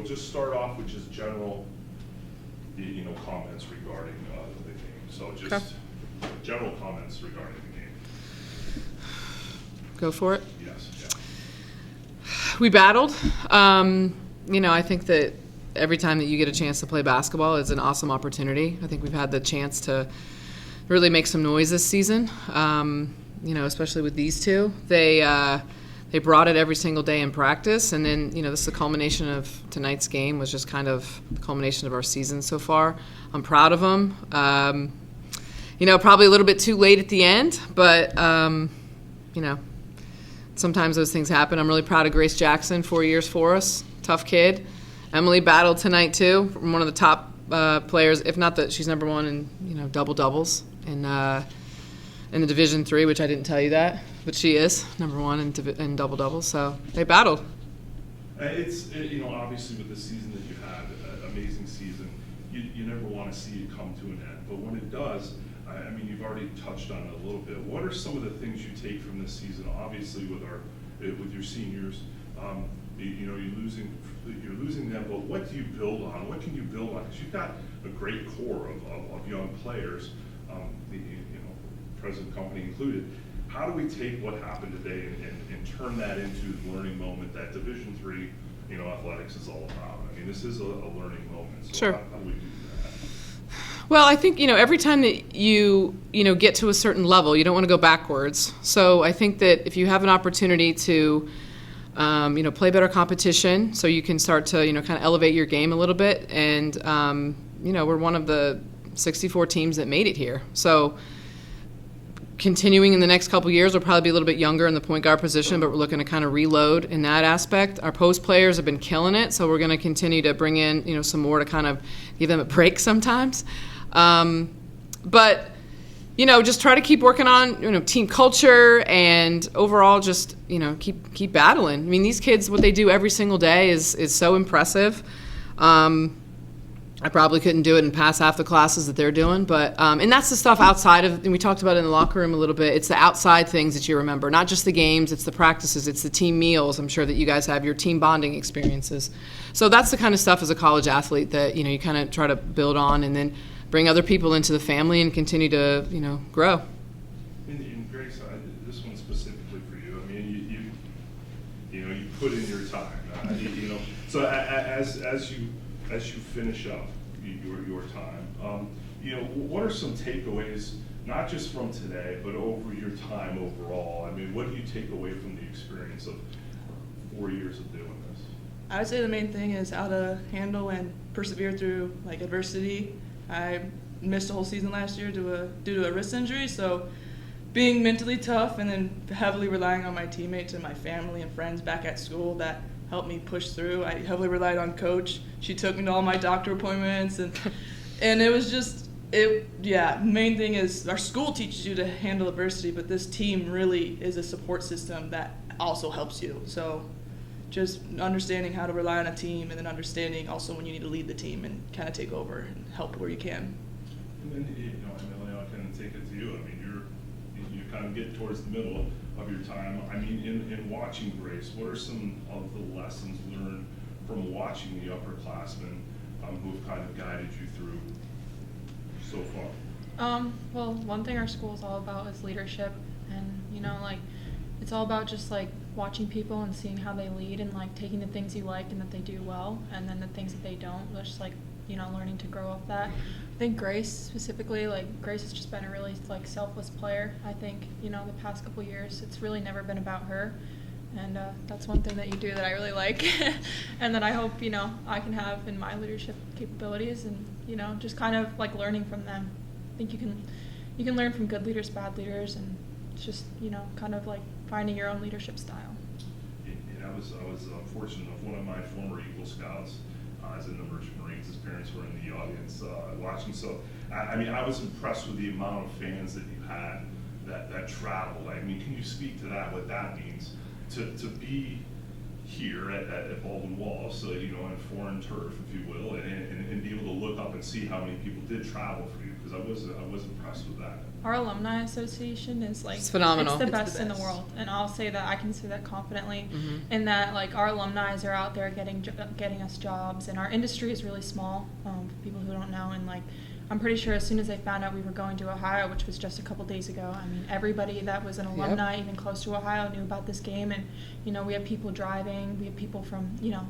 We'll just start off with just general, comments regarding the game. So just general comments regarding the game. Go for it. Yes. Yeah. We battled. I think that every time that you get a chance to play basketball is an awesome opportunity. I think we've had the chance to really make some noise this season, especially with these two. They brought it every single day in practice, and then, this is the culmination of tonight's game was just kind of the culmination of our season so far. I'm proud of them. Probably a little bit too late at the end, but, sometimes those things happen. I'm really proud of Grace Jackson, 4 years for us, tough kid. Emily battled tonight too, one of the top players, if not that she's number one in, double doubles in the Division III, which I didn't tell you that, but she is number one in double doubles. So they battled. It's obviously with the season that you had, amazing season. You never want to see it come to an end, but when it does, you've already touched on it a little bit. What are some of the things you take from this season? Obviously, with your seniors, you're losing them, but what do you build on? What can you build on? Because you've got a great core of young players, present company included. How do we take what happened today and turn that into the learning moment that Division III, athletics is all about? This is a learning moment. So sure. How do we do that? Well, I think, every time that you get to a certain level, you don't want to go backwards. So I think that if you have an opportunity to, play better competition, so you can start to, kind of elevate your game a little bit. And, we're one of the 64 teams that made it here. So continuing in the next couple years, we'll probably be a little bit younger in the point guard position, but we're looking to kind of reload in that aspect. Our post players have been killing it, so we're going to continue to bring in, some more to kind of give them a break sometimes. But, just try to keep working on, team culture and overall just, keep battling. These kids, what they do every single day is so impressive. I probably couldn't do it and pass half the classes that they're doing, but and that's the stuff outside of, and we talked about it in the locker room a little bit, it's the outside things that you remember, not just the games, it's the practices, it's the team meals. I'm sure that you guys have your team bonding experiences. So that's the kind of stuff as a college athlete that, you kind of try to build on and then bring other people into the family and continue to, grow. And Grace, this one's specifically for you. You put in your time, so as you finish up your time, what are some takeaways, not just from today, but over your time overall? What do you take away from the experience of 4 years of doing this? I would say the main thing is how to handle and persevere through adversity. I missed a whole season last year due to a wrist injury, so being mentally tough and then heavily relying on my teammates and my family and friends back at school that helped me push through. I heavily relied on Coach. She took me to all my doctor appointments, and it was just, main thing is our school teaches you to handle adversity, but this team really is a support system that also helps you. So just understanding how to rely on a team and then understanding also when you need to lead the team and kind of take over and help where you can. And then, Emily, I'll kind of take it to you. You kind of get towards the middle of your time. In watching Grace, what are some of the lessons learned from watching the upperclassmen who have kind of guided you through so far? Well, one thing our school is all about is leadership, and it's all about just watching people and seeing how they lead and taking the things you like and that they do well, and then the things that they don't, just learning to grow off that. I think Grace specifically, Grace has just been a really selfless player. I think the past couple years it's really never been about her, and that's one thing that you do that I really like, and that I hope I can have in my leadership capabilities, and just kind of learning from them. I think you can learn from good leaders, bad leaders, and it's just kind of finding your own leadership style. And I was fortunate enough, one of my former Eagle Scouts is in the Merchant Marines. His parents were in the audience watching. So, I was impressed with the amount of fans that you had that traveled. Can you speak to that, what that means to be here at Baldwin Wall, so, you know, on foreign turf, if you will, and be able to look up and see how many people did travel for you, because I was impressed with that. Our alumni association is like, It's phenomenal. It's the It's the best in the best. world, and I'll say that I can say that confidently. Mhm. In that, like, our alumni are out there getting us jobs, and our industry is really small. For people who don't know, and like, I'm pretty sure as soon as they found out we were going to Ohio, which was just a couple days ago, I mean, everybody that was an alumni, even close to Ohio, knew about this game. And you know, we have people driving, we have people from, you know,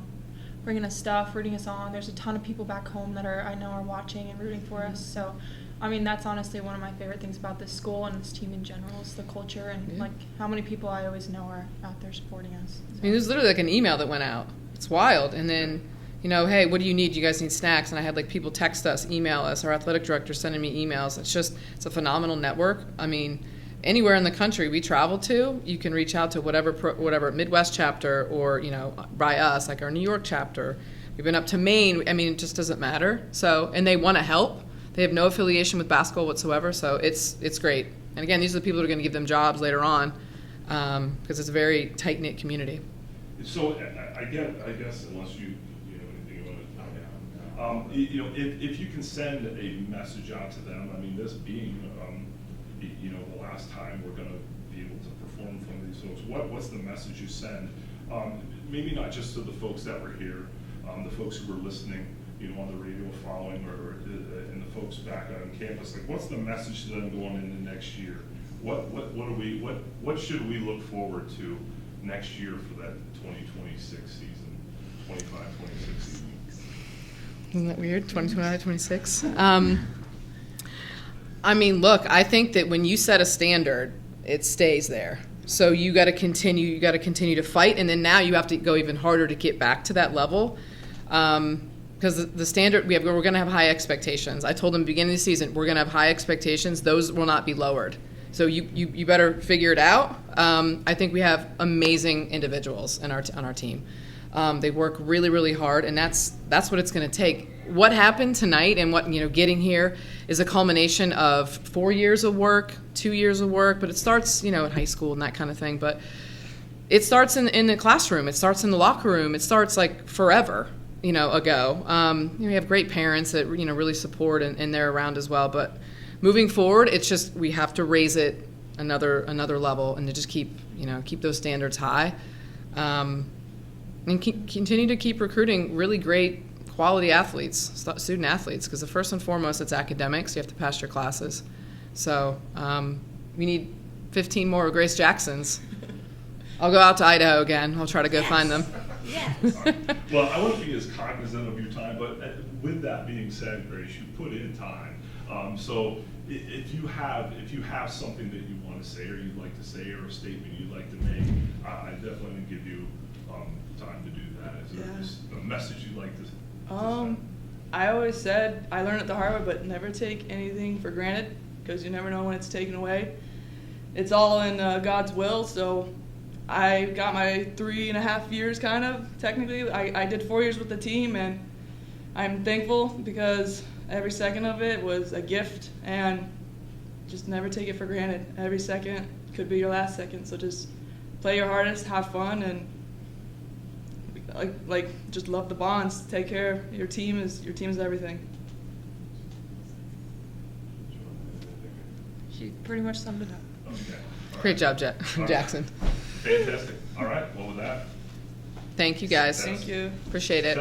bringing us stuff, rooting us on. There's a ton of people back home that I know are watching and rooting for us. So, I mean, that's honestly one of my favorite things about this school and this team in general is the culture and Yeah. like how many people I always know are out there supporting us. I mean, there's literally like an email that went out. It's wild. And then, you know, hey, what do you need? You guys need snacks? And I had like people text us, email us, our athletic director sending me emails. It's a phenomenal network. I mean, anywhere in the country we travel to, you can reach out to whatever Midwest chapter or, you know, by us, like our New York chapter. We've been up to Maine. I mean, it just doesn't matter. So, and they want to help. They have no affiliation with basketball whatsoever. So it's great. And again, these are the people that are going to give them jobs later on because it's a very tight-knit community. So I guess unless you know anything you want to you know, if you can send a message out to them, I mean, this being you know, the last time we're going to be able to perform from these folks, what's the message you send? Maybe not just to the folks that were here, the folks who were listening, you know, on the radio following, or and the folks back on campus. Like, what's the message to them going into next year? What should we look forward to next year for that 2026 season, 25-26 season? Isn't that weird? 2025, 26. I mean, look, I think that when you set a standard, it stays there. So you got to continue. You got to continue to fight, and then now you have to go even harder to get back to that level. Because the standard we're going to have high expectations. I told them beginning of the season we're going to have high expectations. Those will not be lowered. So you better figure it out. I think we have amazing individuals on our team. They work really, really hard, and that's what it's going to take. What happened tonight and what, you know, getting here is a culmination of 4 years of work, 2 years of work, but it starts, you know, in high school and that kind of thing. But it starts in the classroom. It starts in the locker room. It starts like forever, you know, ago. You know, we have great parents that, you know, really support and they're around as well. But moving forward, it's just we have to raise it another level and to just keep those standards high. And continue to keep recruiting really great quality athletes, student athletes, because the first and foremost, it's academics. You have to pass your classes. So we need 15 more Grace Jacksons. I'll go out to Idaho again. I'll try to go find them. Well, I want to be as cognizant of your time, but with that being said, Grace, you put in time. So if you have something that you want to say or you'd like to say or a statement you'd like to make, I definitely give you time to do that. Is there just a message you'd like to send? I always said I learned it the hard way, but never take anything for granted because you never know when it's taken away. It's all in God's will. So I got my 3.5 years, kind of technically. I did 4 years with the team, and I'm thankful because every second of it was a gift, and just never take it for granted. Every second could be your last second. So just play your hardest, have fun, and like just love the bonds. Take care of your team. Is everything. She pretty much summed it up. Okay. All Great right. job, All right. Jackson. Fantastic. All right. Well, with that. Thank you, guys. Thank you. Appreciate it.